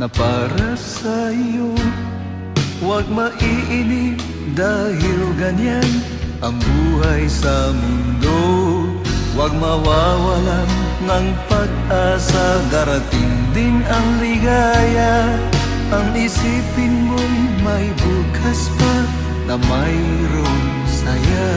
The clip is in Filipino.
na para sa'yo. Huwag maiinip dahil ganyan ang buhay sa mundo. Huwag mawawalan ng pag-asa, darating din ang ligaya. Ang isipin mo'y may bukas pa na mayroong saya.